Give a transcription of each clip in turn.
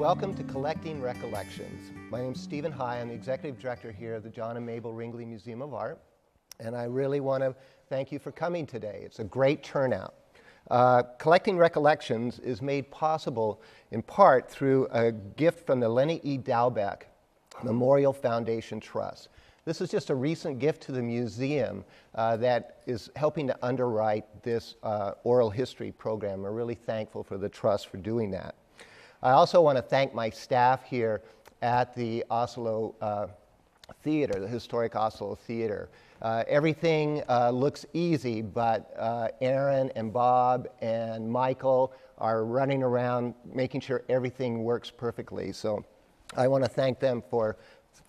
Welcome to Collecting Recollections. My name is Stephen High. I'm the Executive Director here at the John and Mabel Ringling Museum of Art. And I really want to thank you for coming today. It's a great turnout. Collecting Recollections is made possible in part through a gift from the Linnie E. Dalbeck Memorial Foundation Trust. This is just a recent gift to the museum that is helping to underwrite this oral history program. We're really thankful for the trust for doing that. I also want to thank my staff here at the Oslo Theater, the historic Oslo Theater. Everything looks easy, but Aaron and Bob and Michael are running around making sure everything works perfectly. So I want to thank them for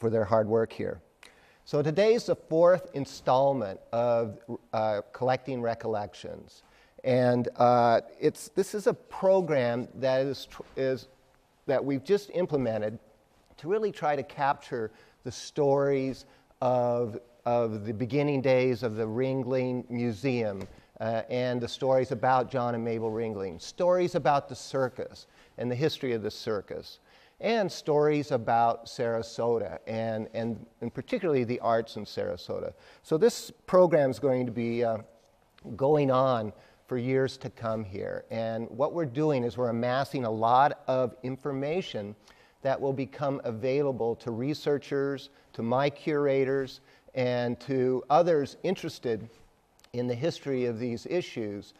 their hard work here. So today is the fourth installment of Collecting Recollections. And this is a program that that we've just implemented to really try to capture the stories of the beginning days of the Ringling Museum and the stories about John and Mabel Ringling, stories about the circus and the history of the circus, and stories about Sarasota and particularly the arts in Sarasota. So this program is going to be going on for years to come here. And what we're doing is we're amassing a lot of information that will become available to researchers, to my curators, and to others interested in the history of these issues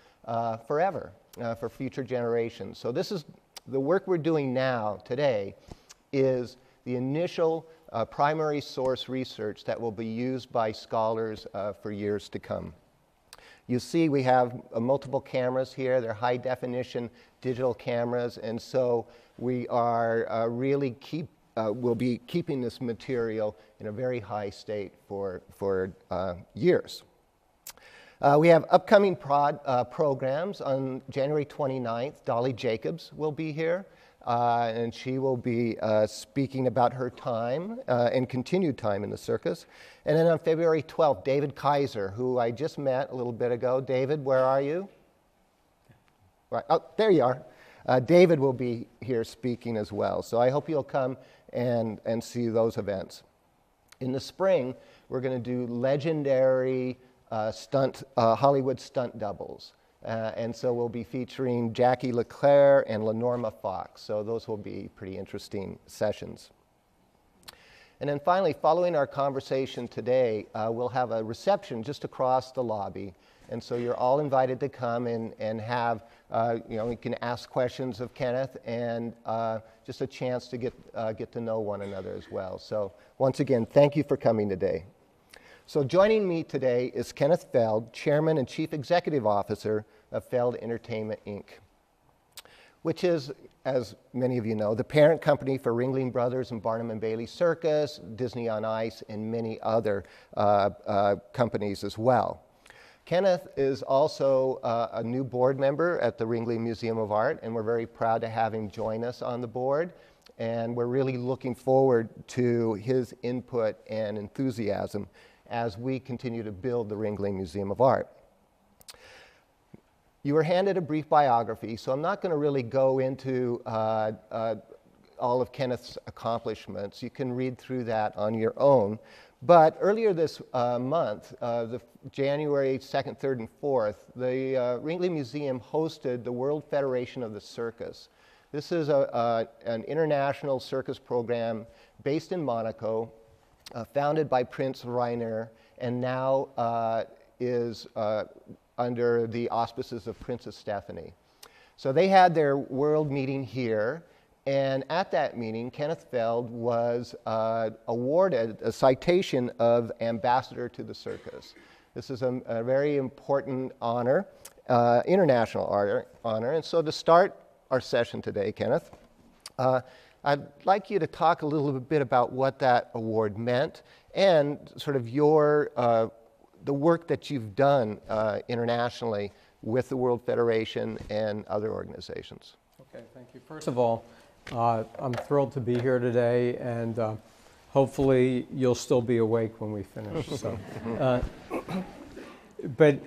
forever, for future generations. So this is the work we're doing now, today, is the initial primary source research that will be used by scholars for years to come. You see we have multiple cameras here. They're high definition digital cameras, and so we are we'll be keeping this material in a very high state for years. We have upcoming programs. On January 29th, Dolly Jacobs will be here, and she will be speaking about her time and continued time in the circus. And then on February 12th, David Kaiser, who I just met a little bit ago. David, where are you? Right. Oh, there you are. David will be here speaking as well. So I hope you'll come and see those events. In the spring, we're going to do legendary Hollywood stunt doubles. And so we'll be featuring Jackie LeClaire and Lenorma Fox. So those will be pretty interesting sessions. And then finally, following our conversation today, we'll have a reception just across the lobby. And so you're all invited to come and have, you can ask questions of Kenneth and just a chance to get to know one another as well. So once again, thank you for coming today. So joining me today is Kenneth Feld, Chairman and Chief Executive Officer of Feld Entertainment, Inc., which is, as many of you know, the parent company for Ringling Brothers and Barnum and Bailey Circus, Disney on Ice, and many other companies as well. Kenneth is also a new board member at the Ringling Museum of Art, and we're very proud to have him join us on the board. And we're really looking forward to his input and enthusiasm as we continue to build the Ringling Museum of Art. You were handed a brief biography, so I'm not going to really go into all of Kenneth's accomplishments. You can read through that on your own. But earlier this month, the January 2nd, 3rd, and 4th, the Ringling Museum hosted the World Federation of the Circus. This is an international circus program based in Monaco, founded by Prince Rainer, and now is under the auspices of Princess Stephanie. So they had their world meeting here, and at that meeting, Kenneth Feld was awarded a citation of Ambassador to the Circus. This is a very important honor, international honor. And so to start our session today, Kenneth, I'd like you to talk a little bit about what that award meant and sort of the work that you've done internationally with the World Federation and other organizations. Okay, thank you. First of all, I'm thrilled to be here today, and hopefully you'll still be awake when we finish. So, but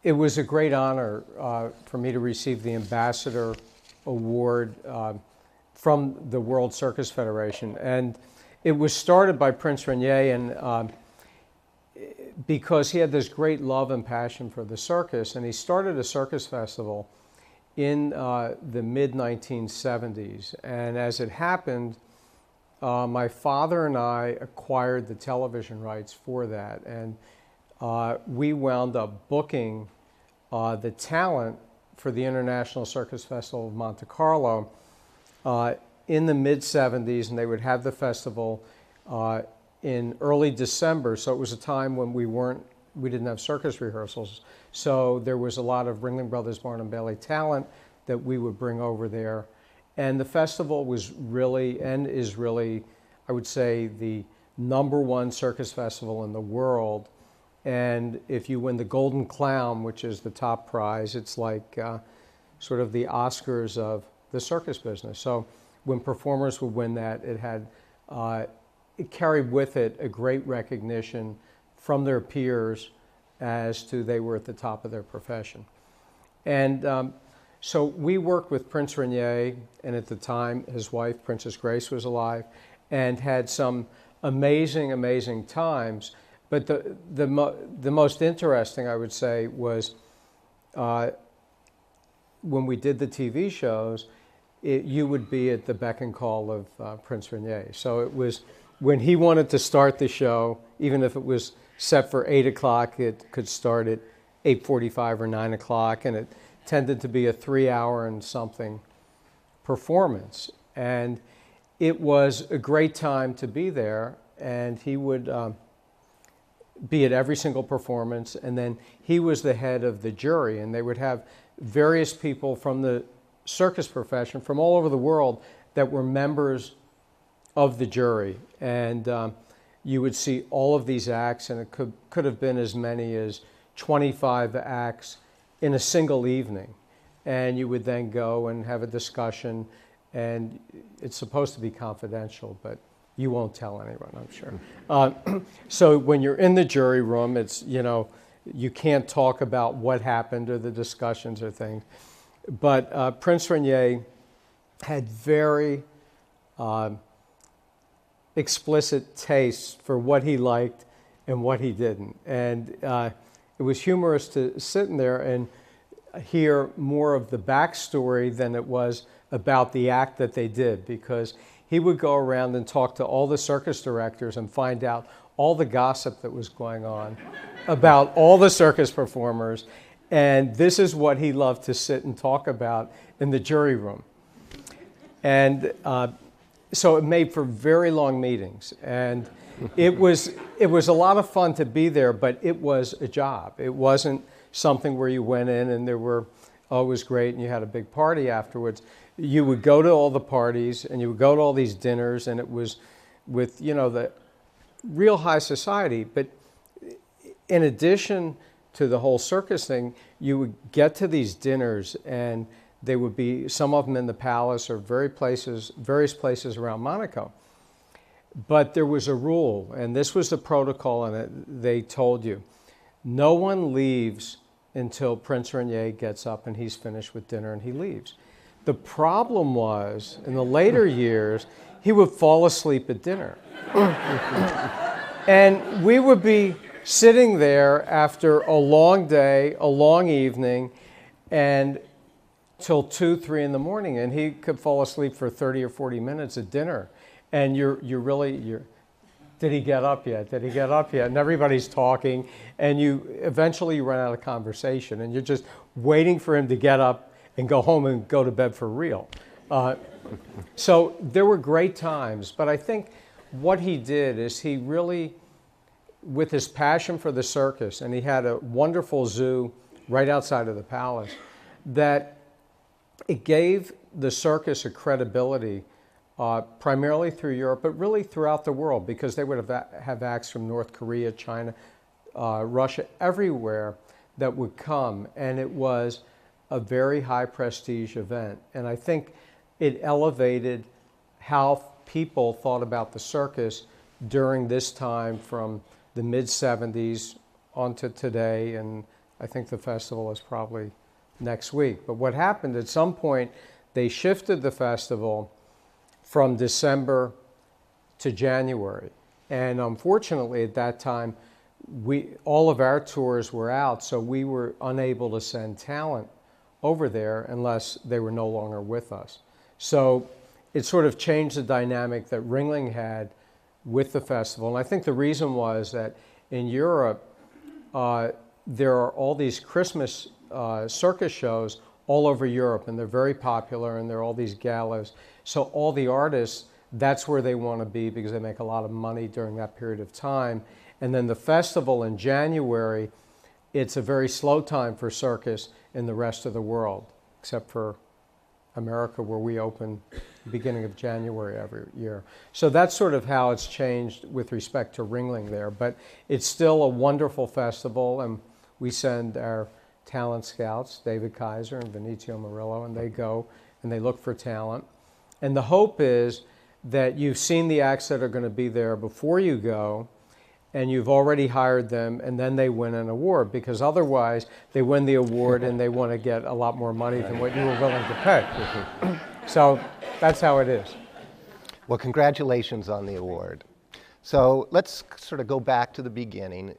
it was a great honor for me to receive the Ambassador award from the World Circus Federation. And it was started by Prince Rainier, and because he had this great love and passion for the circus, and he started a circus festival in the mid-1970s. And as it happened, my father and I acquired the television rights for that, and we wound up booking the talent for the International Circus Festival of Montecarlo in the mid-70s, and they would have the festival in early December, so it was a time when we didn't have circus rehearsals. So there was a lot of Ringling Brothers Barnum Bailey talent that we would bring over there. And the festival was really, and is really, I would say, the #1 circus festival in the world. And if you win the Golden Clown, which is the top prize, it's like sort of the Oscars of the circus business. So when performers would win that, it carried with it a great recognition from their peers as to they were at the top of their profession. And so we worked with Prince Rainier, and at the time his wife, Princess Grace, was alive, and had some amazing, amazing times. But the most interesting, I would say, was when we did the TV shows, you would be at the beck and call of Prince Rainier. So it was when he wanted to start the show, even if it was set for 8 o'clock, it could start at 8:45 or 9 o'clock, and it tended to be a 3-hour and something performance. And it was a great time to be there, and he would be at every single performance, and then he was the head of the jury, and they would have various people from the circus profession from all over the world that were members of the jury. And you would see all of these acts, and it could have been as many as 25 acts in a single evening. And you would then go and have a discussion, and it's supposed to be confidential, but you won't tell anyone, I'm sure. So when you're in the jury room, it's, you can't talk about what happened or the discussions or things. But Prince Rainier had very explicit tastes for what he liked and what he didn't. And it was humorous to sit in there and hear more of the backstory than it was about the act that they did, because he would go around and talk to all the circus directors and find out all the gossip that was going on about all the circus performers. And this is what he loved to sit and talk about in the jury room. And so it made for very long meetings. And it was a lot of fun to be there, but it was a job. It wasn't something where you went in and there were, oh, it was great, and you had a big party afterwards. You would go to all the parties, and you would go to all these dinners, and it was with, the real high society. But in addition to the whole circus thing, you would get to these dinners, and they would be, some of them in the palace or various places around Monaco. But there was a rule, and this was the protocol, and they told you, no one leaves until Prince Rainier gets up and he's finished with dinner and he leaves. The problem was, in the later years, he would fall asleep at dinner. And we would be sitting there after a long day, a long evening, and till 2, 3 in the morning, and he could fall asleep for 30 or 40 minutes at dinner. And you're did he get up yet? Did he get up yet? And everybody's talking, and you eventually run out of conversation, and you're just waiting for him to get up and go home and go to bed for real. So there were great times, but I think what he did is he really, with his passion for the circus, and he had a wonderful zoo right outside of the palace, that it gave the circus a credibility, primarily through Europe, but really throughout the world, because they would have acts from North Korea, China, Russia, everywhere that would come, and it was a very high prestige event. And I think it elevated how people thought about the circus during this time from the mid-70s on to today, and I think the festival is probably next week. But what happened at some point, they shifted the festival from December to January. And unfortunately, at that time, all of our tours were out, so we were unable to send talent over there unless they were no longer with us. So it sort of changed the dynamic that Ringling had with the festival. And I think the reason was that in Europe, there are all these Christmas circus shows all over Europe, and they're very popular, and there are all these galas. So all the artists, that's where they want to be because they make a lot of money during that period of time. And then the festival in January, it's a very slow time for circus in the rest of the world, except for America, where we open the beginning of January every year. So that's sort of how it's changed with respect to Ringling there. But it's still a wonderful festival, and we send our talent scouts, David Kaiser and Vinicio Murillo, and they go and they look for talent. And the hope is that you've seen the acts that are going to be there before you go, and you've already hired them, and then they win an award, because otherwise they win the award and they want to get a lot more money than what you were willing to pay. So that's how it is. Well, congratulations on the award. So let's sort of go back to the beginning.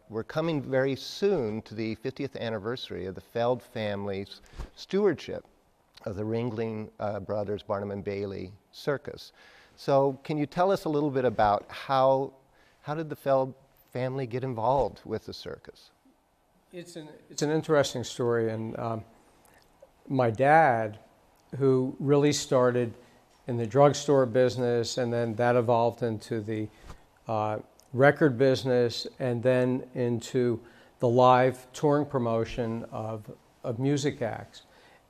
We're coming very soon to the 50th anniversary of the Feld family's stewardship of the Ringling Brothers Barnum and Bailey Circus. So can you tell us a little bit about how did the Feld family get involved with the circus? It's an interesting story, and my dad, who really started in the drugstore business, and then that evolved into the record business, and then into the live touring promotion of music acts.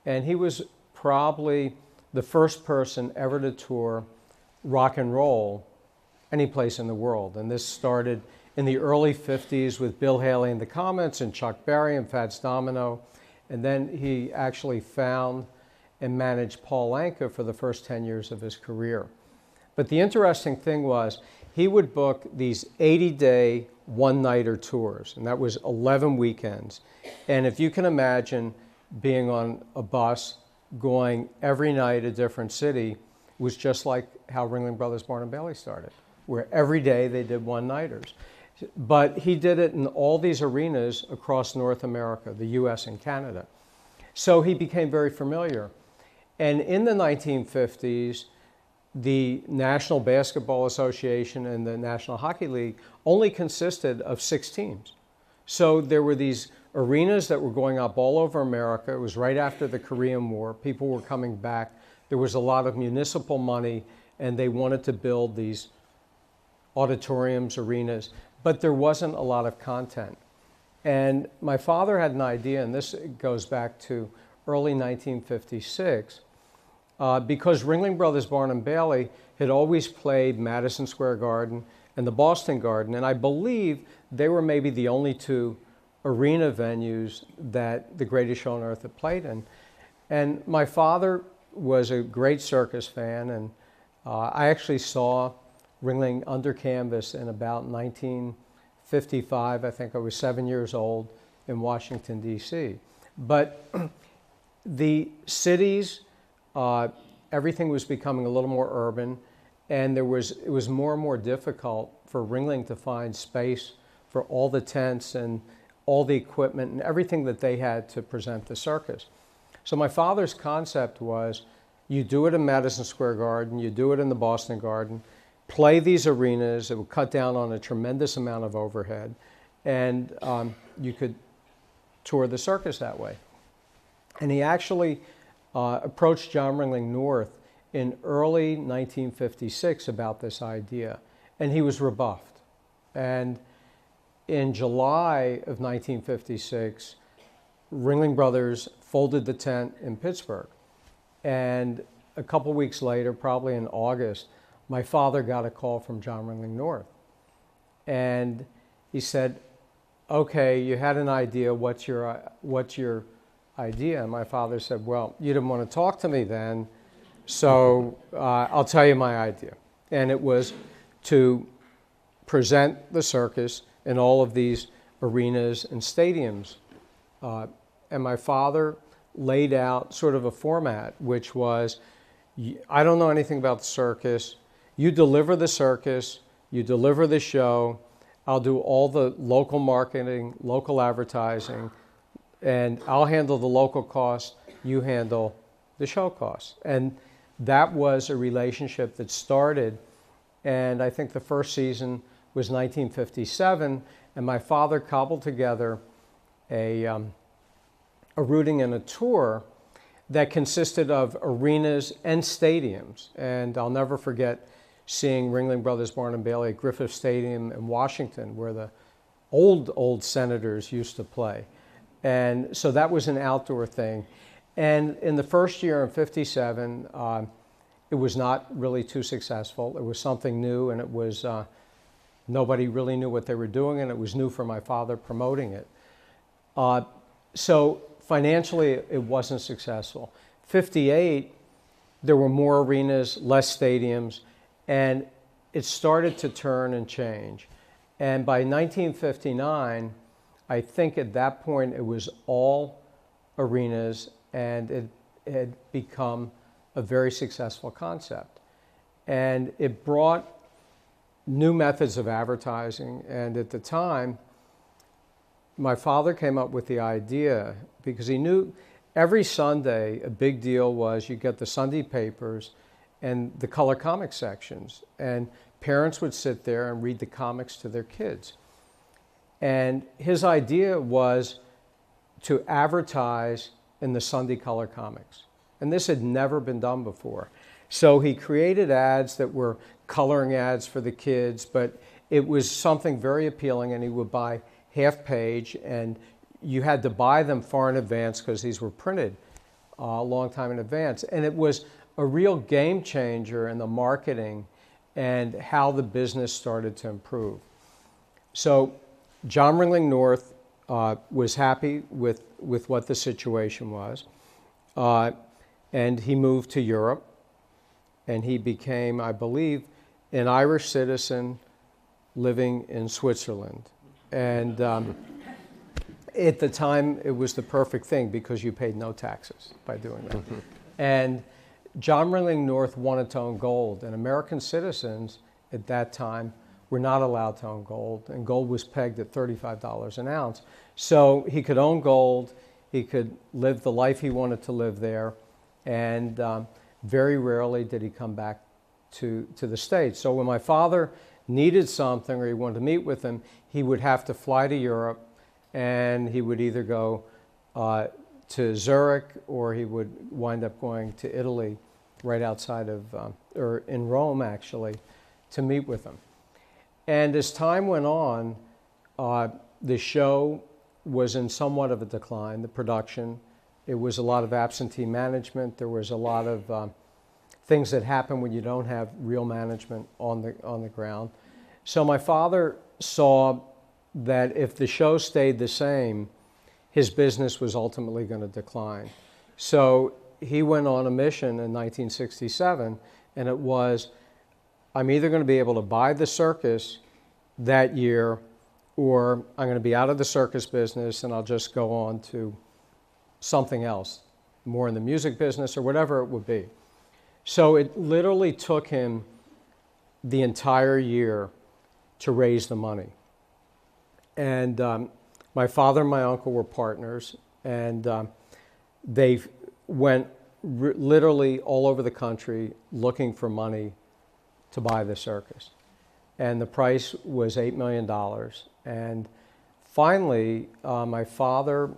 And he was probably the first person ever to tour rock and roll any place in the world. And this started in the early 50s with Bill Haley and the Comets and Chuck Berry and Fats Domino. And then he actually found and managed Paul Anka for the first 10 years of his career. But the interesting thing was he would book these 80-day one-nighter tours, and that was 11 weekends. And if you can imagine being on a bus going every night a different city, was just like how Ringling Brothers Barnum Bailey started, where every day they did one-nighters. But he did it in all these arenas across North America, the US and Canada. So he became very familiar. And in the 1950s, the National Basketball Association and the National Hockey League only consisted of 6 teams. So there were these arenas that were going up all over America. It was right after the Korean War. People were coming back. There was a lot of municipal money, and they wanted to build these auditoriums, arenas, but there wasn't a lot of content. And my father had an idea, and this goes back to early 1956, because Ringling Brothers Barnum Bailey had always played Madison Square Garden and the Boston Garden, and I believe they were maybe the only 2 arena venues that the Greatest Show on Earth had played in. And my father was a great circus fan, and I actually saw Ringling under canvas in about 1955. I think I was 7 years old in Washington, D.C. But the cities, everything was becoming a little more urban, and it was more and more difficult for Ringling to find space for all the tents and all the equipment and everything that they had to present the circus. So my father's concept was, you do it in Madison Square Garden, you do it in the Boston Garden, play these arenas, it would cut down on a tremendous amount of overhead, and you could tour the circus that way. And he actually approached John Ringling North in early 1956 about this idea, and he was rebuffed. And in July of 1956, Ringling Brothers folded the tent in Pittsburgh. And a couple weeks later, probably in August, my father got a call from John Ringling North. And he said, okay, you had an idea, what's your idea? And my father said, well, you didn't want to talk to me then, so I'll tell you my idea. And it was to present the circus in all of these arenas and stadiums. And my father laid out sort of a format, which was, I don't know anything about the circus. You deliver the circus, you deliver the show, I'll do all the local marketing, local advertising, and I'll handle the local costs, you handle the show costs. And that was a relationship that started, and I think the first season was 1957, and my father cobbled together a routing and a tour that consisted of arenas and stadiums. And I'll never forget seeing Ringling Brothers Barnum Bailey at Griffith Stadium in Washington, where the old Senators used to play. And so that was an outdoor thing. And in the first year in 57, it was not really too successful. It was something new, and it was, nobody really knew what they were doing, and it was new for my father promoting it. So financially, it wasn't successful. 58, there were more arenas, less stadiums, and it started to turn and change. And by 1959, I think at that point it was all arenas, and it had become a very successful concept. And it brought new methods of advertising, and at the time, my father came up with the idea because he knew every Sunday a big deal was you get the Sunday papers and the color comic sections, and parents would sit there and read the comics to their kids. And his idea was to advertise in the Sunday color comics. And this had never been done before. So he created ads that were coloring ads for the kids, but it was something very appealing, and he would buy half page, and you had to buy them far in advance because these were printed a long time in advance. And it was a real game changer in the marketing and how the business started to improve. So John Ringling North was happy with what the situation was, and he moved to Europe, and he became, I believe, an Irish citizen living in Switzerland. And at the time, it was the perfect thing because you paid no taxes by doing that. And John Ringling North wanted to own gold, and American citizens at that time were not allowed to own gold, and gold was pegged at $35 an ounce. So he could own gold, he could live the life he wanted to live there, and very rarely did he come back to the States. So when my father needed something or he wanted to meet with him, he would have to fly to Europe, and he would either go to Zurich, or he would wind up going to Italy, right outside of, or in Rome actually, to meet with him. And as time went on, the show was in somewhat of a decline, the production. It was a lot of absentee management. There was a lot of things that happen when you don't have real management on the ground. So my father saw that if the show stayed the same, his business was ultimately going to decline. So he went on a mission in 1967, and it was, I'm either going to be able to buy the circus that year, or I'm going to be out of the circus business and I'll just go on to something else, more in the music business or whatever it would be. So it literally took him the entire year to raise the money. And my father and my uncle were partners, and they went literally all over the country looking for money to buy the circus. And the price was $8 million. And finally, my father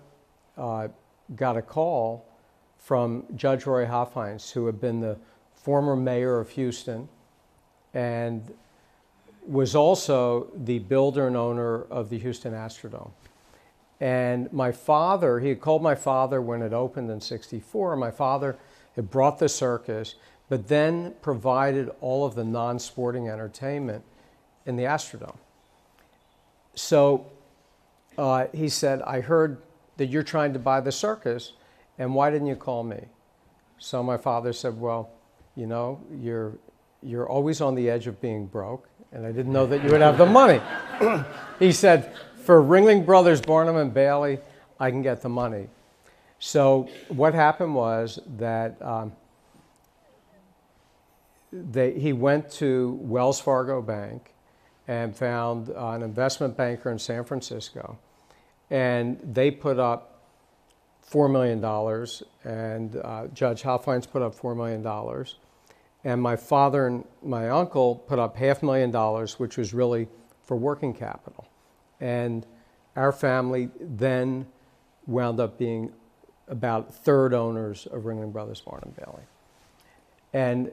got a call from Judge Roy Hofheinz, who had been the former mayor of Houston and was also the builder and owner of the Houston Astrodome. And my father, he had called my father when it opened in '64. My father had brought the circus, but then provided all of the non-sporting entertainment in the Astrodome. So he said, I heard that you're trying to buy the circus, and why didn't you call me? So my father said, well, you know, you're always on the edge of being broke, and I didn't know that you would have the money. He said, for Ringling Brothers, Barnum and Bailey, I can get the money. So what happened was that he went to Wells Fargo Bank and found an investment banker in San Francisco, and they put up $4 million, and Judge Hoffheinz put up $4 million, and my father and my uncle put up $500,000, which was really for working capital. And our family then wound up being about third owners of Ringling Brothers Barnum Bailey. And,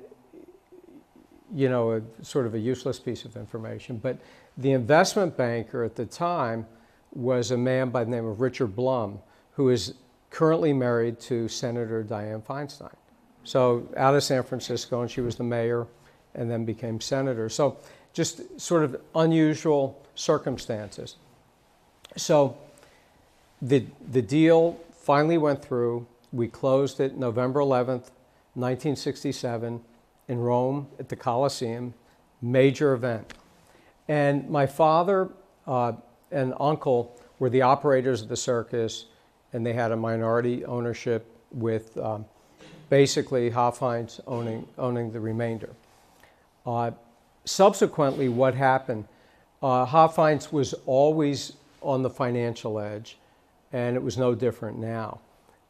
you know, sort of a useless piece of information, but the investment banker at the time was a man by the name of Richard Blum, who is currently married to Senator Dianne Feinstein. So out of San Francisco, and she was the mayor and then became senator. So just sort of unusual circumstances. So the deal finally went through. We closed it November 11th, 1967 in Rome at the Colosseum, major event. And my father and uncle were the operators of the circus, and they had a minority ownership with basically Hoffheinz owning the remainder. Subsequently, what happened, Hoffheinz was always on the financial edge, and it was no different now.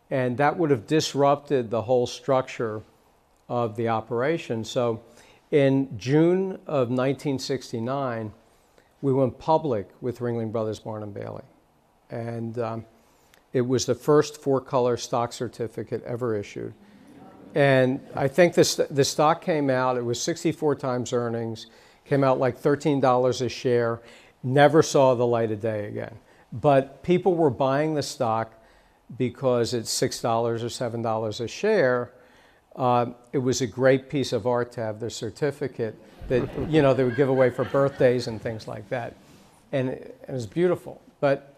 And that would have disrupted the whole structure of the operation. So in June of 1969, we went public with Ringling Brothers Barnum Bailey. And it was the first four-color stock certificate ever issued. And I think the stock came out, it was 64 times earnings, came out like $13 a share, never saw the light of day again. But people were buying the stock because it's $6 or $7 a share. It was a great piece of art to have the certificate that, you know, they would give away for birthdays and things like that. And it was beautiful. But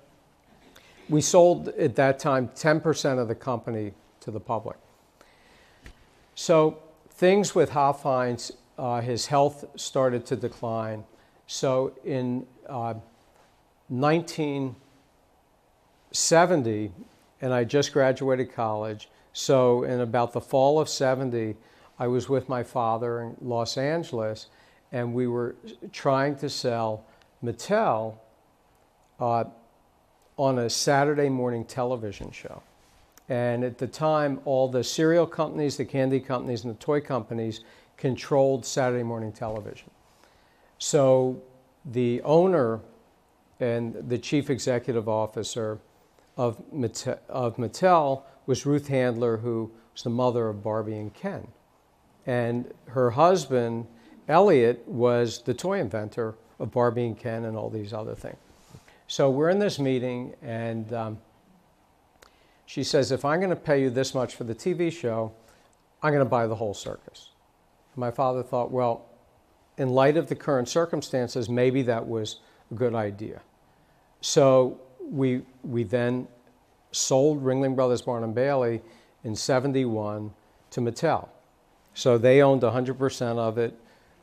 we sold at that time 10% of the company to the public. So things with Hoffheinz, his health started to decline. So in 1970, and I just graduated college, so in about the fall of 70, I was with my father in Los Angeles, and we were trying to sell Mattel on a Saturday morning television show. And at the time, all the cereal companies, the candy companies, and the toy companies controlled Saturday morning television. So the owner and the chief executive officer of Mattel was Ruth Handler, who was the mother of Barbie and Ken. And her husband, Elliot, was the toy inventor of Barbie and Ken and all these other things. So we're in this meeting, and she says, if I'm going to pay you this much for the TV show, I'm going to buy the whole circus. My father thought, well, in light of the current circumstances, maybe that was a good idea. So we then sold Ringling Brothers Barnum Bailey in '71 to Mattel. So they owned 100% of it.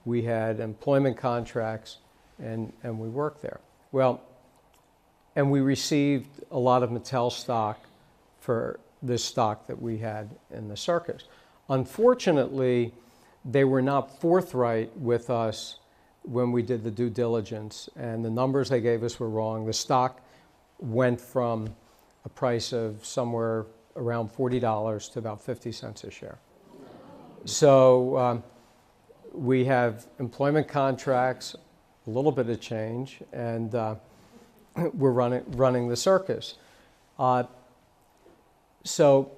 We had employment contracts, and we worked there. Well, and we received a lot of Mattel stock for this stock that we had in the circus. Unfortunately, they were not forthright with us when we did the due diligence, and the numbers they gave us were wrong. The stock went from a price of somewhere around $40 to about 50 cents a share. So we have employment contracts, a little bit of change, and we're running the circus. So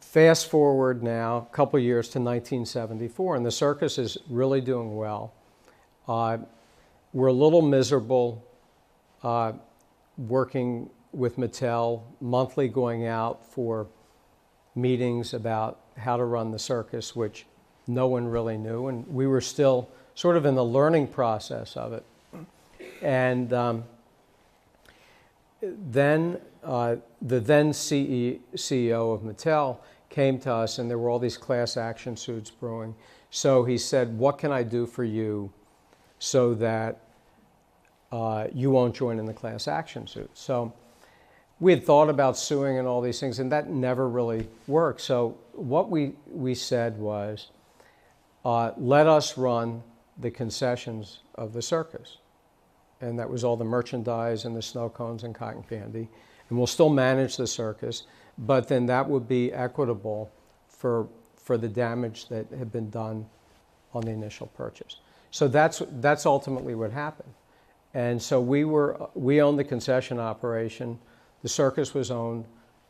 fast forward now a couple years to 1974, and the circus is really doing well. We're a little miserable working with Mattel, monthly going out for meetings about how to run the circus, which no one really knew, and we were still sort of in the learning process of it. And then the then CEO of Mattel came to us, and there were all these class action suits brewing. So he said, what can I do for you so that you won't join in the class action suit? So we had thought about suing and all these things, and that never really worked. So what we said was, let us run the concessions of the circus. And that was all the merchandise and the snow cones and cotton candy. And we'll still manage the circus, but then that would be equitable for the damage that had been done on the initial purchase. So that's ultimately what happened. And so we owned the concession operation. The circus was owned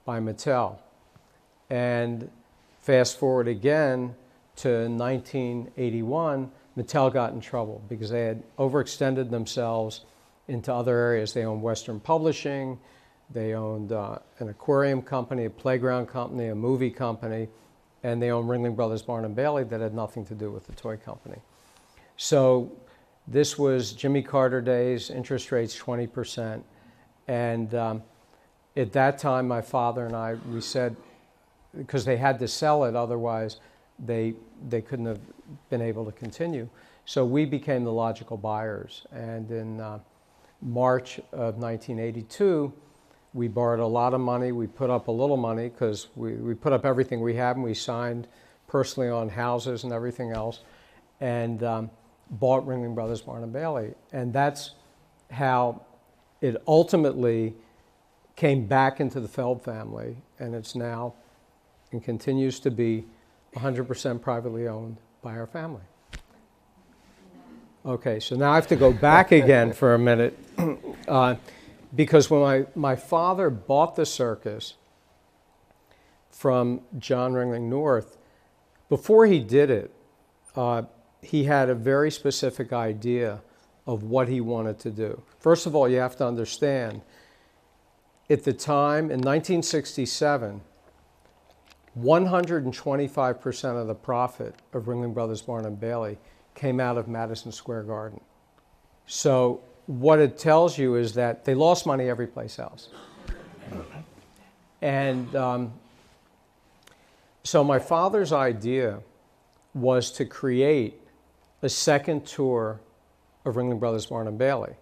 by Mattel. And fast forward again to 1981, Mattel got in trouble because they had overextended themselves into other areas. They owned Western Publishing, they owned an aquarium company, a playground company, a movie company, and they owned Ringling Brothers Barn and Bailey that had nothing to do with the toy company. So this was Jimmy Carter days, interest rates 20%. And at that time, my father and I, we said, because they had to sell it, otherwise they couldn't have been able to continue. So we became the logical buyers. And in March of 1982, we borrowed a lot of money. We put up a little money because we put up everything we had, and we signed personally on houses and everything else, and bought Ringling Brothers Barn and Bailey. And that's how it ultimately came back into the Feld family, and it's now and continues to be 100% privately owned by our family. Okay, so now I have to go back again for a minute. Because when my father bought the circus from John Ringling North, before he did it, he had a very specific idea of what he wanted to do. First of all, you have to understand, at the time, in 1967, 125% of the profit of Ringling Brothers Barn and Bailey came out of Madison Square Garden. So what it tells you is that they lost money every place else. And so my father's idea was to create a second tour of Ringling Brothers Barn and Bailey,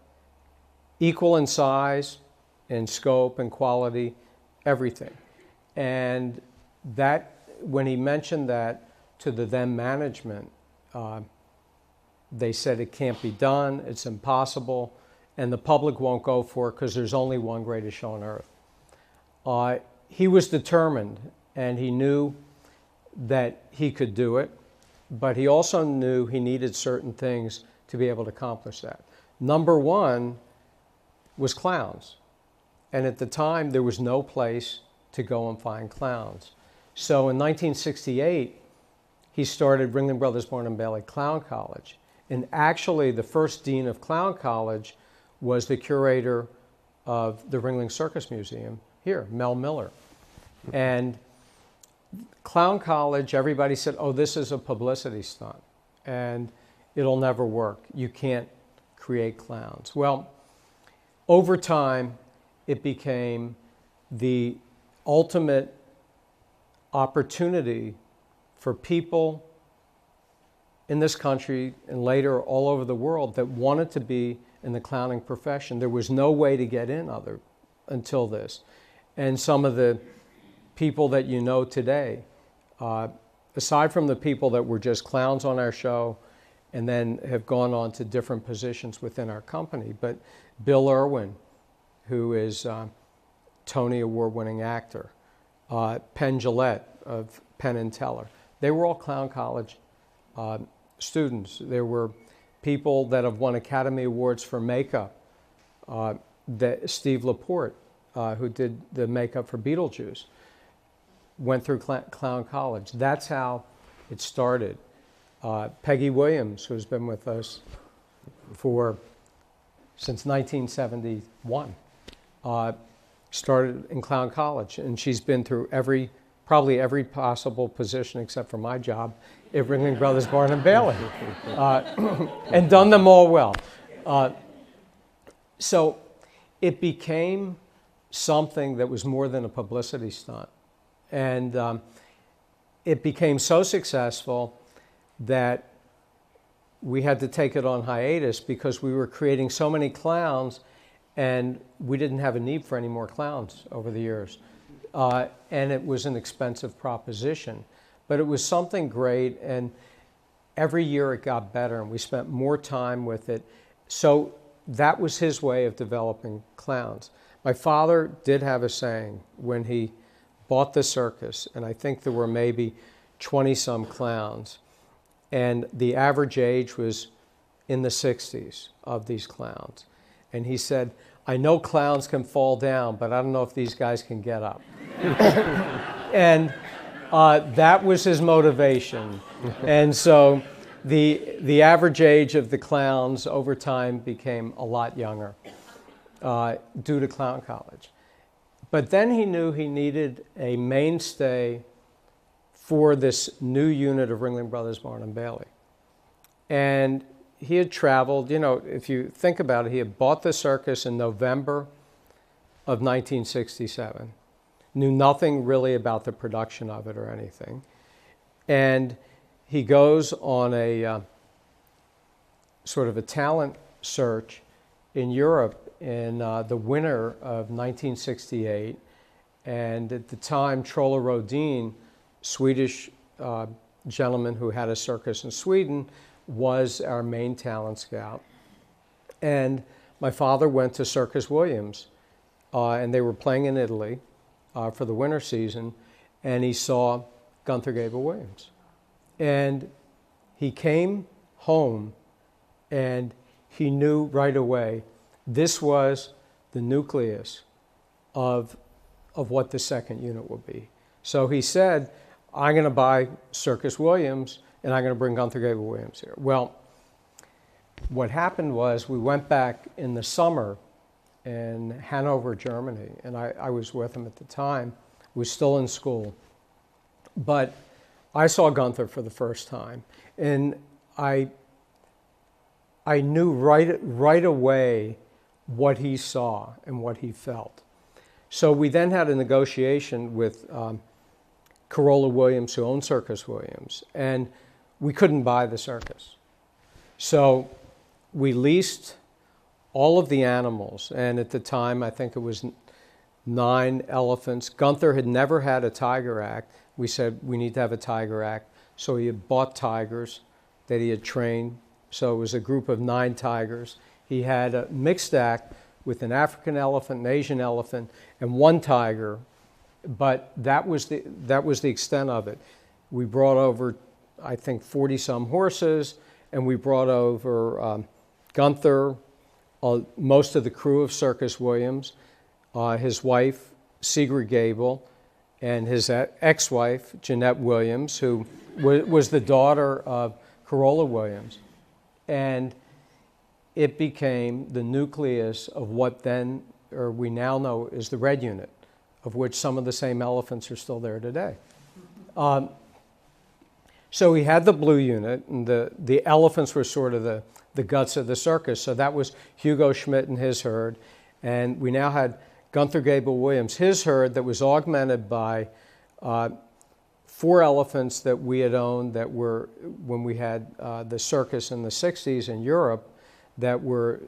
equal in size, in scope and quality, everything. And that, when he mentioned that to the then management, they said it can't be done, it's impossible, and the public won't go for it because there's only one greatest show on earth. He was determined, and he knew that he could do it, but he also knew he needed certain things to be able to accomplish that. Number one was clowns. And at the time, there was no place to go and find clowns. So in 1968, he started Ringling Brothers Barn and Bailey Clown College. And actually, the first dean of Clown College was the curator of the Ringling Circus Museum here, Mel Miller. And Clown College, everybody said, oh, this is a publicity stunt, and it'll never work. You can't create clowns. Well, over time, it became the ultimate opportunity for people in this country and later all over the world that wanted to be in the clowning profession. There was no way to get in until this. And some of the people that you know today, aside from the people that were just clowns on our show and then have gone on to different positions within our company, but Bill Irwin, who is Tony Award-winning actor, Penn Jillette of Penn and Teller, they were all Clown College students. There were people that have won Academy Awards for makeup. Steve Laporte, who did the makeup for Beetlejuice, went through Clown College. That's how it started. Peggy Williams, who's been with us since 1971, started in Clown College, and she's been through probably every possible position except for my job at Ringling Brothers Barn and Bailey, and done them all well. So it became something that was more than a publicity stunt. And it became so successful that we had to take it on hiatus because we were creating so many clowns, and we didn't have a need for any more clowns over the years. And it was an expensive proposition, but it was something great, and every year it got better, and we spent more time with it. So that was his way of developing clowns. My father did have a saying when he bought the circus, and I think there were maybe 20-some clowns, and the average age was in the 60s of these clowns. And he said, I know clowns can fall down, but I don't know if these guys can get up. And that was his motivation. And so the average age of the clowns over time became a lot younger due to clown college. But then he knew he needed a mainstay for this new unit of Ringling Brothers Barnum and Bailey. And he had traveled, if you think about it, he had bought the circus in November of 1967, knew nothing really about the production of it or anything. And he goes on a sort of a talent search in Europe in the winter of 1968. And at the time, Troller Rodin, Swedish gentleman who had a circus in Sweden, was our main talent scout. And my father went to Circus Williams, and they were playing in Italy for the winter season, and he saw Gunther Gable Williams. And he came home, and he knew right away this was the nucleus of what the second unit would be. So he said, I'm going to buy Circus Williams, and I'm going to bring Gunther Gable Williams here. Well, what happened was we went back in the summer in Hanover, Germany, and I was with him at the time. Was still in school. But I saw Gunther for the first time, and I knew right away what he saw and what he felt. So we then had a negotiation with Corolla Williams, who owned Circus Williams, and we couldn't buy the circus. So we leased all of the animals, and at the time I think it was 9 elephants. Gunther had never had a tiger act. We said we need to have a tiger act, so he had bought tigers that he had trained. So it was a group of 9 tigers. He had a mixed act with an African elephant, an Asian elephant, and 1 tiger, but that was the extent of it. We brought over, I think, 40-some horses, and we brought over Gunther, most of the crew of Circus Williams, his wife, Sigrid Gable, and his ex-wife, Jeanette Williams, who was the daughter of Corolla Williams. And it became the nucleus of what then, or we now know, is the Red Unit, of which some of the same elephants are still there today. So we had the Blue Unit, and the elephants were sort of the guts of the circus. So that was Hugo Schmidt and his herd. And we now had Gunther Gable Williams, his herd, that was augmented by 4 elephants that we had owned that were, when we had the circus in the 60s in Europe, that were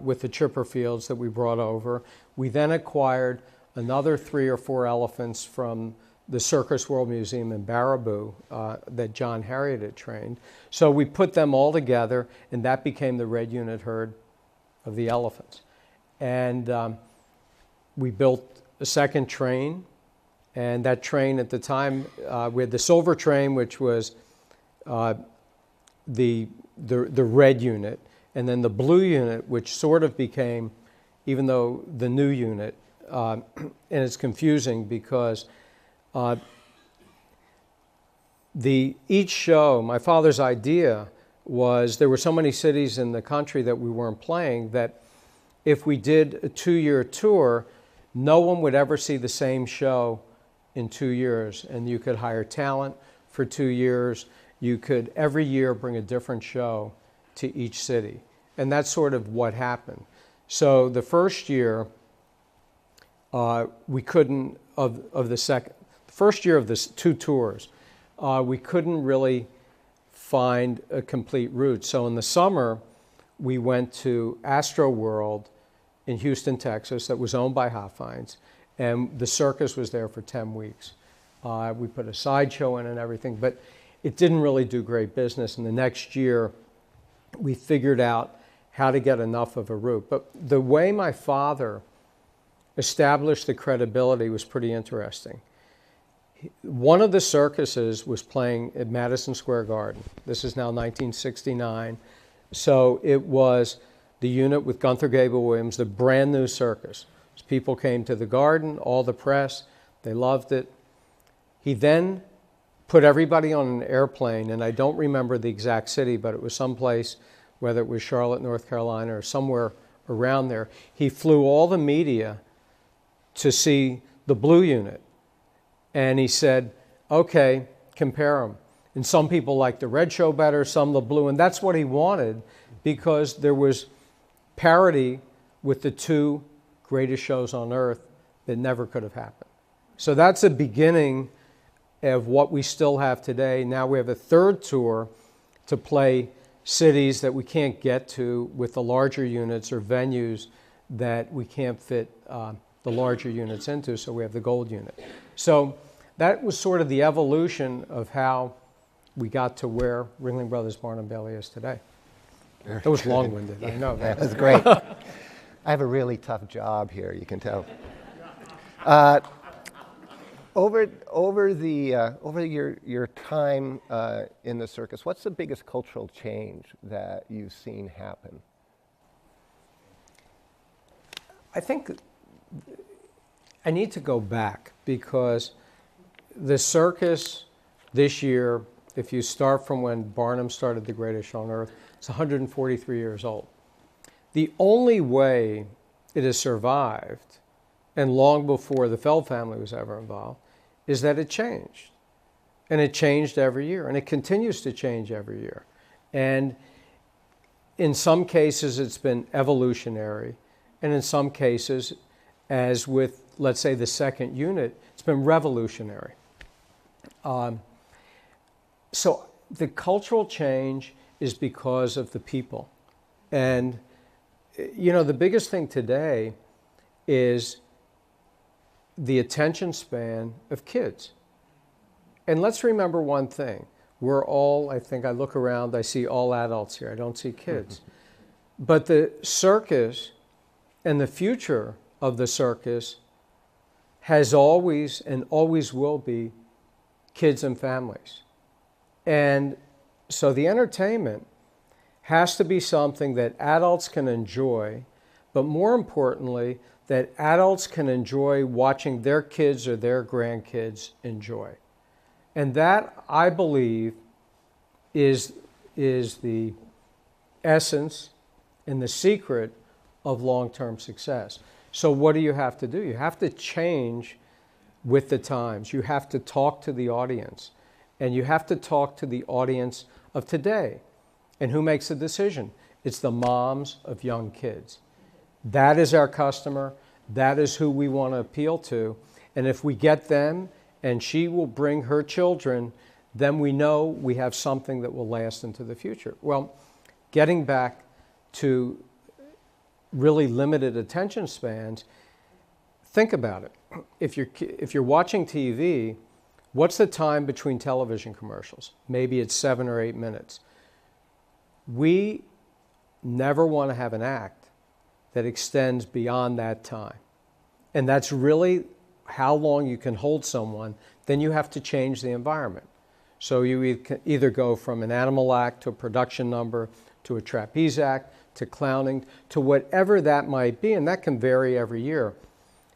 with the Chipperfields that we brought over. We then acquired another 3 or 4 elephants from the Circus World Museum in Baraboo that John Harriet had trained. So we put them all together, and that became the Red Unit herd of the elephants. And we built a second train, and that train at the time, we had the Silver Train, which was the Red Unit, and then the Blue Unit, which sort of became, even though the new unit, and it's confusing because each show, my father's idea was there were so many cities in the country that we weren't playing that if we did a 2-year tour, no one would ever see the same show in 2 years. And you could hire talent for 2 years. You could every year bring a different show to each city. And that's sort of what happened. So the first year, we couldn't, first year of the 2 tours, we couldn't really find a complete route. So in the summer, we went to Astro World in Houston, Texas, that was owned by Hofheinz, and the circus was there for 10 weeks. We put a sideshow in and everything, but it didn't really do great business. And the next year, we figured out how to get enough of a route. But the way my father established the credibility was pretty interesting. One of the circuses was playing at Madison Square Garden. This is now 1969. So it was the unit with Gunther Gable-Williams, the brand new circus. People came to the garden, all the press, they loved it. He then put everybody on an airplane, and I don't remember the exact city, but it was someplace, whether it was Charlotte, North Carolina, or somewhere around there. He flew all the media to see the blue unit. And he said, okay, compare them. And some people liked the red show better, some the blue. And that's what he wanted, because there was parity with the two greatest shows on earth that never could have happened. So that's the beginning of what we still have today. Now we have a third tour to play cities that we can't get to with the larger units, or venues that we can't fit the larger units into, so we have the gold unit. So that was sort of the evolution of how we got to where Ringling Brothers Barnum Bailey is today. That was long-winded, I know. That was great. I have a really tough job here, you can tell. Over your time in the circus, what's the biggest cultural change that you've seen happen? I think I need to go back, because the circus this year, if you start from when Barnum started The Greatest Show on Earth, it's 143 years old. The only way it has survived, and long before the Feld family was ever involved, is that it changed. And it changed every year, and it continues to change every year. And in some cases, it's been evolutionary, and in some cases, as with, let's say, the second unit, it's been revolutionary. So the cultural change is because of the people. And, you know, the biggest thing today is the attention span of kids. And let's remember one thing. We're all, I think I look around, I see all adults here. I don't see kids. But the circus and the future of the circus has always and always will be kids and families. And so the entertainment has to be something that adults can enjoy, but more importantly, that adults can enjoy watching their kids or their grandkids enjoy. And that, I believe, is the essence and the secret of long-term success. So what do you have to do? You have to change with the times. You have to talk to the audience. And you have to talk to the audience of today. And who makes the decision? It's the moms of young kids. That is our customer. That is who we want to appeal to. And if we get them, and she will bring her children, then we know we have something that will last into the future. Well, getting back to really limited attention spans, think about it. If you're watching TV, what's the time between television commercials? Maybe it's 7 or 8 minutes. We never want to have an act that extends beyond that time. And that's really how long you can hold someone. Then you have to change the environment. So you either go from an animal act to a production number, to a trapeze act, to clowning, to whatever that might be, and that can vary every year.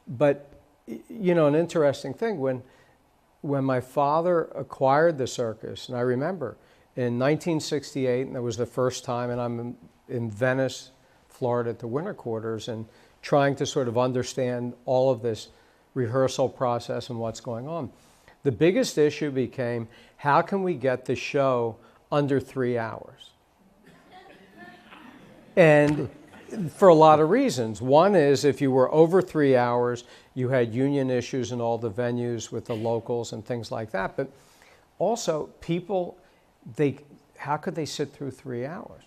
But, you know, an interesting thing, when my father acquired the circus, and I remember in 1968, and that was the first time, and I'm in Venice, Florida at the winter quarters, and trying to sort of understand all of this rehearsal process and what's going on. The biggest issue became, how can we get the show under 3 hours? And for a lot of reasons. One is, if you were over 3 hours, you had union issues in all the venues with the locals and things like that. But also, people, how could they sit through 3 hours?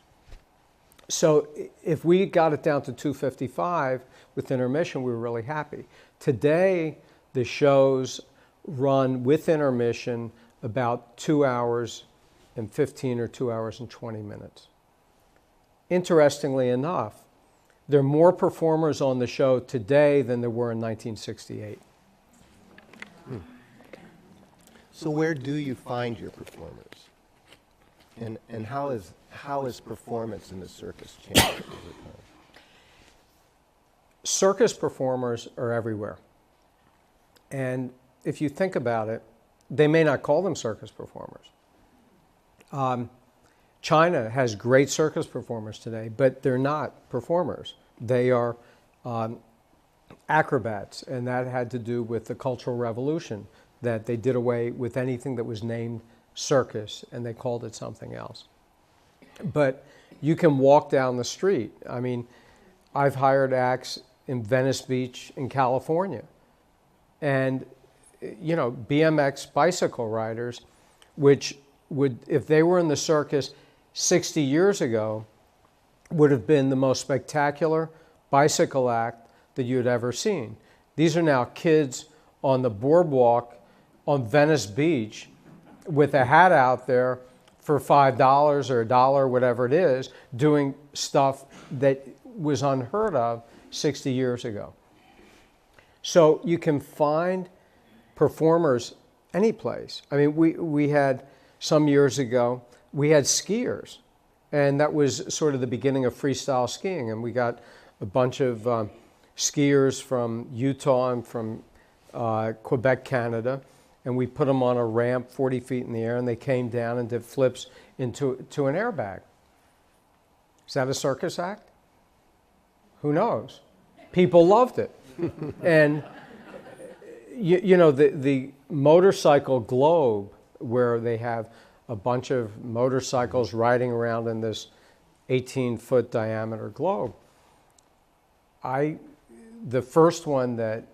So if we got it down to 2:55 with intermission, we were really happy. Today, the shows run with intermission about 2 hours and 15 or 2 hours and 20 minutes. Interestingly enough, there are more performers on the show today than there were in 1968. So where do you find your performers? And how is performance in the circus changed over time? Circus performers are everywhere. And if you think about it, they may not call them circus performers. China has great circus performers today, but they're not performers. They are acrobats, and that had to do with the Cultural Revolution, that they did away with anything that was named circus, and they called it something else. But you can walk down the street. I mean, I've hired acts in Venice Beach in California, and you know, BMX bicycle riders, which would, if they were in the circus 60 years ago, would have been the most spectacular bicycle act that you had ever seen. These are now kids on the boardwalk on Venice Beach with a hat out there for $5 or $1, whatever it is, doing stuff that was unheard of 60 years ago. So you can find performers any place. I mean, we had, some years ago, we had skiers, and that was sort of the beginning of freestyle skiing, and we got a bunch of skiers from Utah and from Quebec, Canada, and we put them on a ramp 40 feet in the air, and they came down and did flips into an airbag. Is that a circus act? Who knows? People loved it. And you know, the motorcycle globe, where they have a bunch of motorcycles riding around in this 18-foot diameter globe. The first one that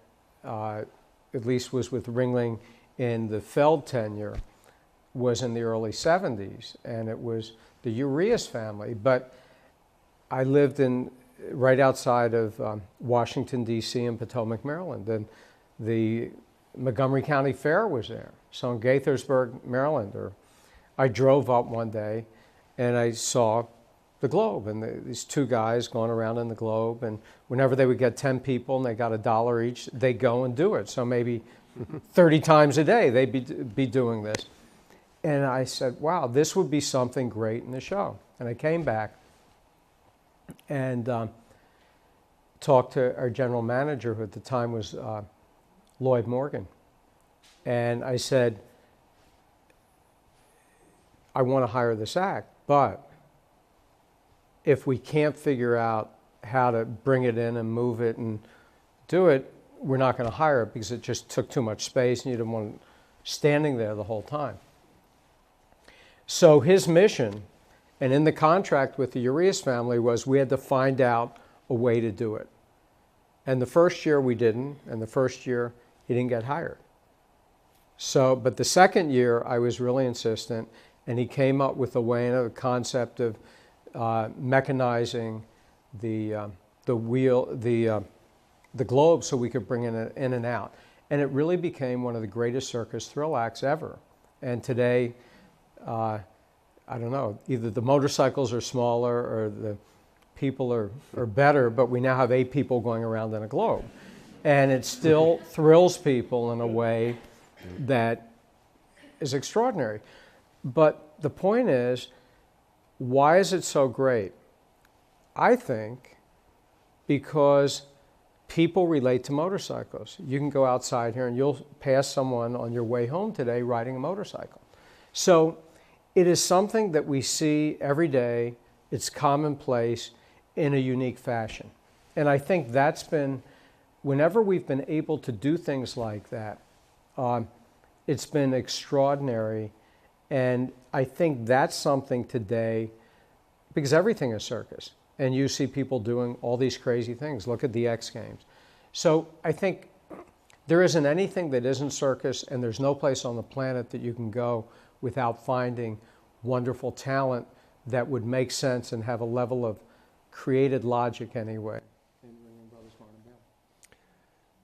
at least was with Ringling in the Feld tenure was in the early 70s, and it was the Urias family. But I lived right outside of Washington, D.C. in Potomac, Maryland, and the Montgomery County Fair was there. So in Gaithersburg, Maryland, I drove up one day and I saw the globe, and these two guys going around in the globe, and whenever they would get 10 people and they got $1 each, they'd go and do it. So maybe 30 times a day they'd be doing this. And I said, wow, this would be something great in the show. And I came back and talked to our general manager, who at the time was Lloyd Morgan. And I said, I want to hire this act, but if we can't figure out how to bring it in and move it and do it, we're not going to hire it because it just took too much space and you didn't want it standing there the whole time. So his mission, and in the contract with the Urias family, was we had to find out a way to do it. And the first year we didn't, and the first year he didn't get hired. So, but the second year I was really insistent, and he came up with a way and a concept of mechanizing the globe so we could bring it in and out. And it really became one of the greatest circus thrill acts ever. And today, I don't know, either the motorcycles are smaller or the people are better, but we now have 8 people going around in a globe. And it still thrills people in a way that is extraordinary. But the point is, why is it so great? I think because people relate to motorcycles. You can go outside here and you'll pass someone on your way home today riding a motorcycle. So it is something that we see every day. It's commonplace in a unique fashion. And I think that's been, whenever we've been able to do things like that, it's been extraordinary. And I think that's something today, because everything is circus. And you see people doing all these crazy things. Look at the X Games. So I think there isn't anything that isn't circus, and there's no place on the planet that you can go without finding wonderful talent that would make sense and have a level of created logic anyway.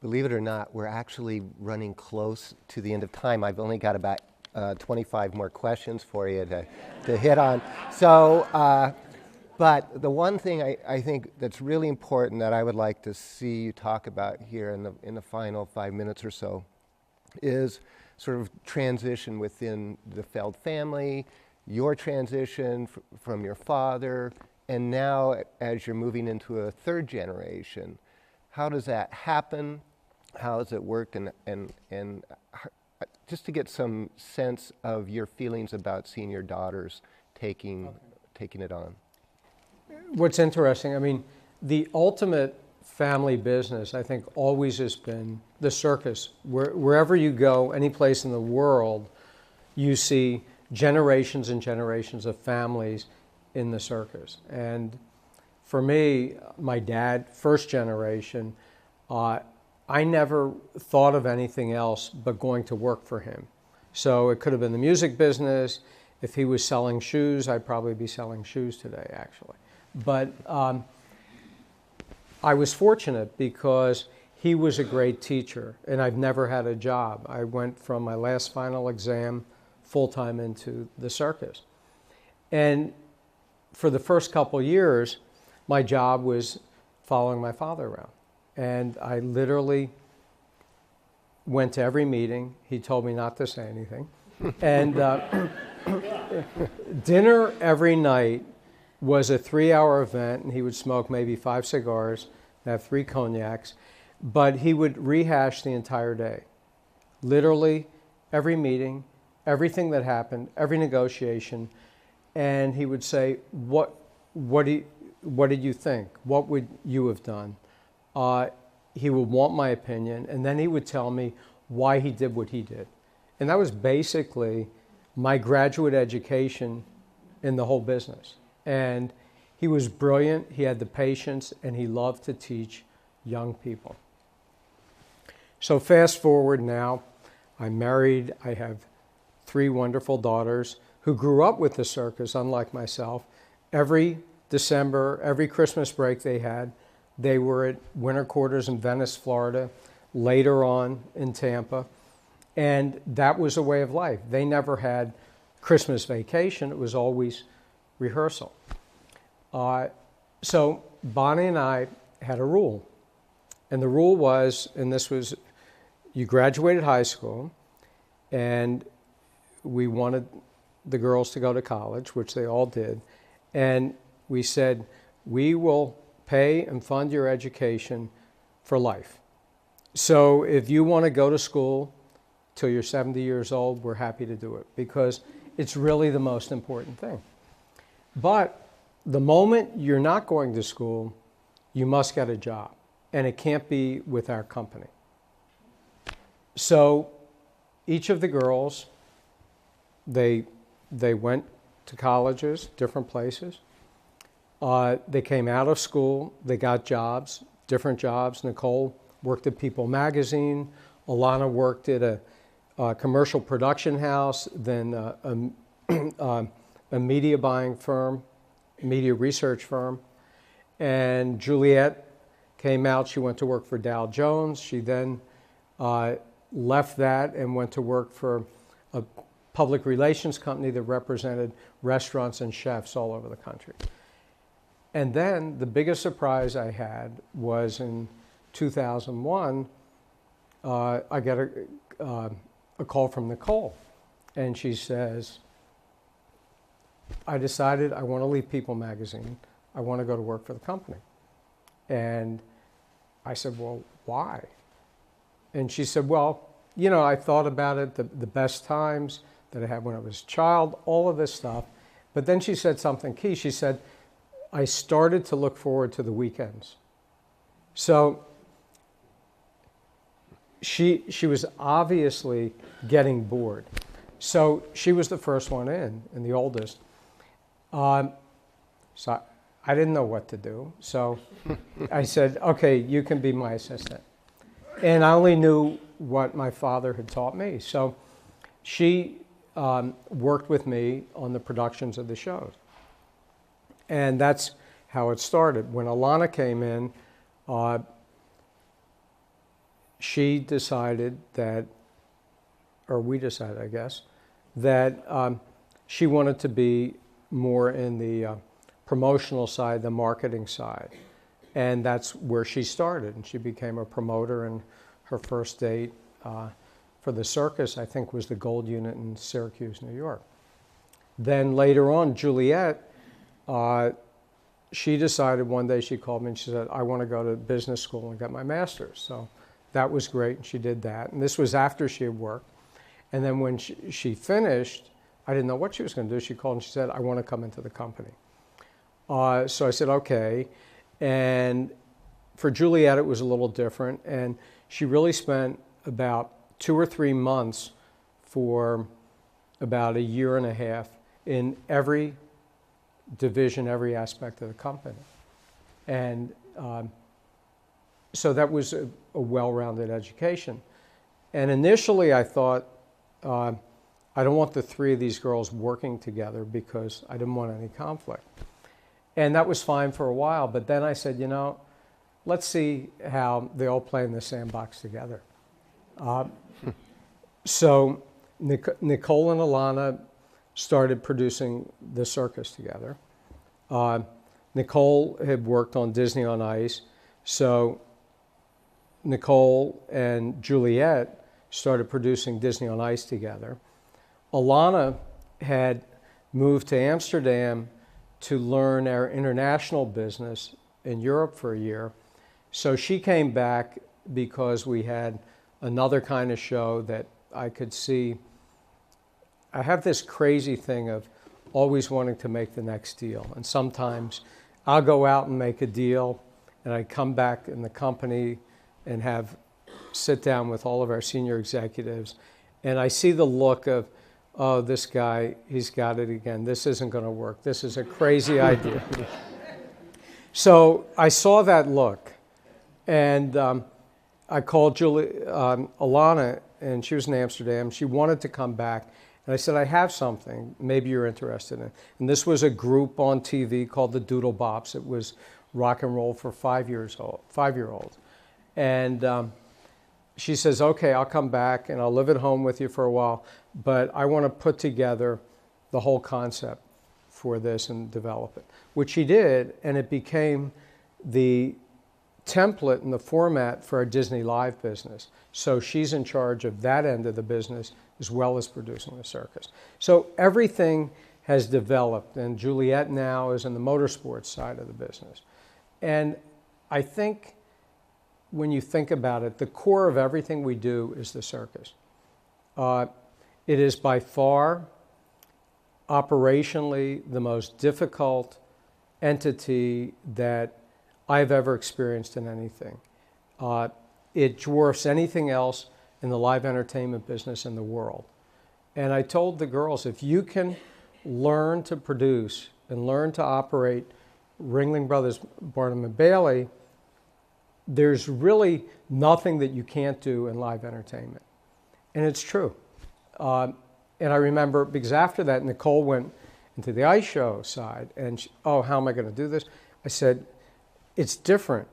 Believe it or not, we're actually running close to the end of time. I've only got about 25 more questions for you to hit on. So, but the one thing I think that's really important that I would like to see you talk about here in the final 5 minutes or so is sort of transition within the Feld family, your transition from your father, and now as you're moving into a third generation. How does that happen? How does it work? And just to get some sense of your feelings about seeing your daughters taking it on. What's interesting, I mean, the ultimate family business, I think, always has been the circus. Wherever you go, any place in the world, you see generations and generations of families in the circus. And for me, my dad, first generation, I never thought of anything else but going to work for him. So it could have been the music business. If he was selling shoes, I'd probably be selling shoes today, actually. But I was fortunate because he was a great teacher, and I've never had a job. I went from my last final exam full-time into the circus. And for the first couple years, my job was following my father around. And I literally went to every meeting. He told me not to say anything. And dinner every night was a 3-hour event, and he would smoke maybe 5 cigars and have 3 cognacs. But he would rehash the entire day. Literally, every meeting, everything that happened, every negotiation. And he would say, what did you think? What would you have done? He would want my opinion, and then he would tell me why he did what he did. And that was basically my graduate education in the whole business. And he was brilliant, he had the patience, and he loved to teach young people. So fast forward now, I'm married, I have 3 wonderful daughters who grew up with the circus, unlike myself. Every December, every Christmas break they were at winter quarters in Venice, Florida, later on in Tampa, and that was a way of life. They never had Christmas vacation, it was always rehearsal. So Bonnie and I had a rule, and the rule was, and this was, you graduated high school, and we wanted the girls to go to college, which they all did, and we said, we will pay and fund your education for life. So if you want to go to school till you're 70 years old, we're happy to do it because it's really the most important thing. But the moment you're not going to school, you must get a job, and it can't be with our company. So each of the girls, they went to colleges, different places. They came out of school, they got jobs, different jobs. Nicole worked at People magazine. Alana worked at a commercial production house, then a media buying firm, media research firm. And Juliet came out, she went to work for Dow Jones. She then left that and went to work for a public relations company that represented restaurants and chefs all over the country. And then the biggest surprise I had was in 2001, I got a call from Nicole, and she says, I decided I want to leave People magazine. I want to go to work for the company. And I said, well, why? And she said, well, you know, I thought about it, the best times that I had when I was a child, all of this stuff. But then she said something key. She said, I started to look forward to the weekends. So she was obviously getting bored. So she was the first one in, and the oldest. So I didn't know what to do. So I said, okay, you can be my assistant. And I only knew what my father had taught me. So she worked with me on the productions of the shows. And that's how it started. When Alana came in, she decided that, or we decided, I guess, that she wanted to be more in the promotional side, the marketing side. And that's where she started. And she became a promoter, and her first date for the Circus, I think, was the Gold Unit in Syracuse, New York. Then later on, Juliet, she decided one day, she called me and she said, I want to go to business school and get my master's. So that was great, and she did that. And this was after she had worked. And then when she finished, I didn't know what she was going to do. She called and she said, I want to come into the company. So I said, okay. And for Juliet, it was a little different. And she really spent about 2 or 3 months for about 1.5 years in every division, every aspect of the company. And so that was a well-rounded education. And initially I thought, I don't want the 3 of these girls working together because I didn't want any conflict. And that was fine for a while, but then I said, you know, let's see how they all play in the sandbox together. So Nicole and Alana started producing the Circus together. Nicole had worked on Disney on Ice, so Nicole and Juliet started producing Disney on Ice together. Alana had moved to Amsterdam to learn our international business in Europe for a year. So she came back because we had another kind of show that I could see. I have this crazy thing of always wanting to make the next deal. And sometimes I'll go out and make a deal, and I come back in the company and sit down with all of our senior executives, and I see the look of, oh, this guy, he's got it again. This isn't going to work. This is a crazy idea. So I saw that look, and I called Alana, and she was in Amsterdam. She wanted to come back, and I said, I have something. Maybe you're interested in it. And this was a group on TV called the Doodlebops. It was rock and roll for 5-year-olds. And she says, okay, I'll come back and I'll live at home with you for a while, but I want to put together the whole concept for this and develop it, which she did, and it became the template and the format for our Disney Live business. So she's in charge of that end of the business as well as producing the Circus. So everything has developed, and Juliet now is in the motorsports side of the business. And I think when you think about it, the core of everything we do is the Circus. It is by far, operationally, the most difficult entity that I've ever experienced in anything. It dwarfs anything else in the live entertainment business in the world. And I told the girls, if you can learn to produce and learn to operate Ringling Brothers, Barnum and Bailey, there's really nothing that you can't do in live entertainment. And it's true. And I remember, because after that, Nicole went into the ice show side, and she, oh, how am I going to do this? I said, it's different,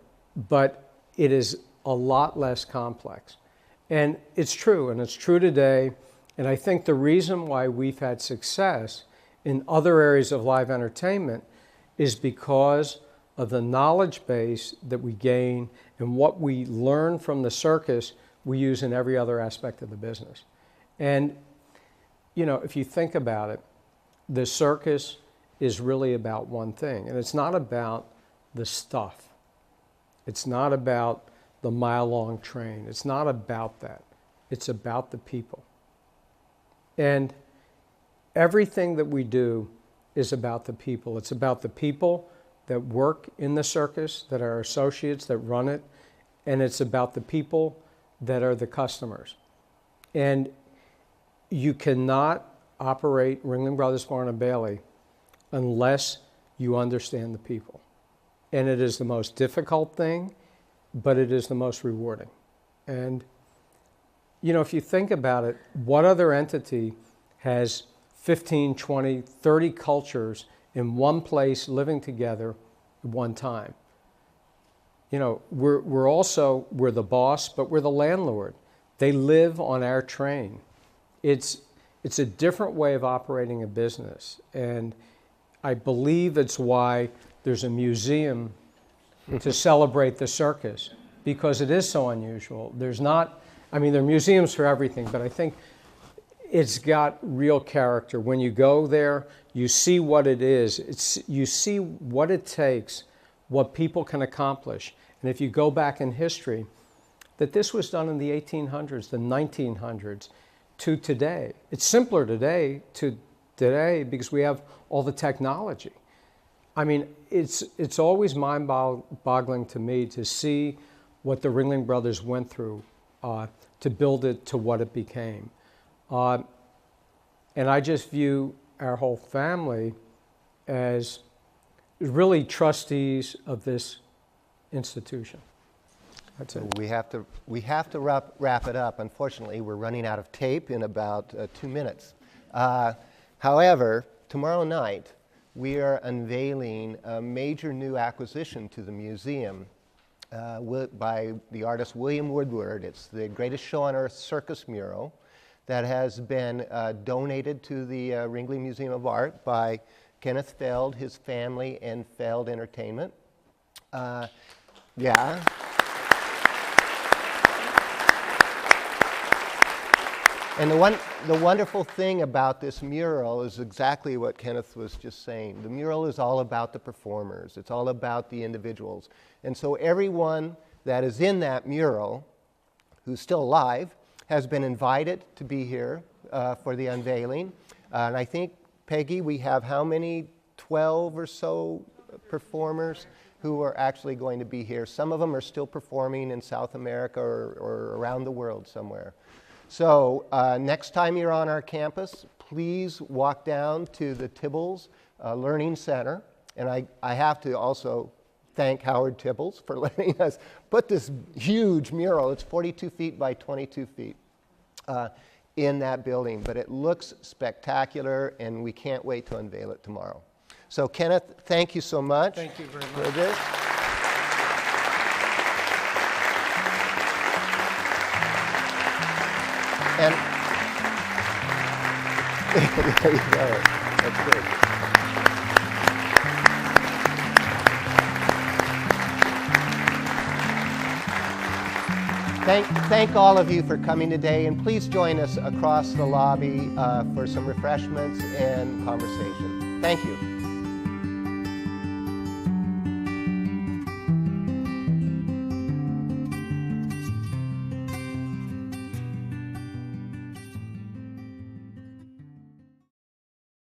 but it is a lot less complex. And it's true, and it's true today. And I think the reason why we've had success in other areas of live entertainment is because of the knowledge base that we gain and what we learn from the Circus we use in every other aspect of the business. And, you know, if you think about it, the Circus is really about one thing, and it's not about the stuff. It's not about the mile-long train. It's not about that. It's about the people. And everything that we do is about the people. It's about the people that work in the Circus, that are associates, that run it, and it's about the people that are the customers. And you cannot operate Ringling Brothers, Barnum and Bailey unless you understand the people. And it is the most difficult thing, but it is the most rewarding. And, you know, if you think about it, what other entity has 15, 20, 30 cultures in one place living together at one time. You know, we're the boss, but we're the landlord. They live on our train. It's a different way of operating a business, and I believe it's why there's a museum to celebrate the circus, because it is so unusual. There are museums for everything, but I think it's got real character. When you go there, you see what it is. You see what it takes, what people can accomplish. And if you go back in history, that this was done in the 1800s, the 1900s, to today. It's simpler today because we have all the technology. I mean, it's always mind-boggling to me to see what the Ringling brothers went through to build it to what it became. And I just view our whole family as really trustees of this institution. That's it. We have to wrap it up. Unfortunately, we're running out of tape in about 2 minutes. However, tomorrow night, we are unveiling a major new acquisition to the museum by the artist William Woodward. It's the Greatest Show on Earth Circus mural that has been donated to the Ringling Museum of Art by Kenneth Feld, his family, and Feld Entertainment. Yeah. And the wonderful thing about this mural is exactly what Kenneth was just saying. The mural is all about the performers. It's all about the individuals. And so everyone that is in that mural, who's still alive, has been invited to be here for the unveiling. And I think, Peggy, we have how many? 12 or so performers who are actually going to be here. Some of them are still performing in South America or around the world somewhere. So next time you're on our campus, please walk down to the Tibbles Learning Center. And I have to also thank Howard Tibbles for letting us put this huge mural, it's 42 feet by 22 feet, in that building. But it looks spectacular, and we can't wait to unveil it tomorrow. So Kenneth, thank you so much. Thank you very much for this. And there you go. That's good. Thank all of you for coming today, and please join us across the lobby for some refreshments and conversation. Thank you.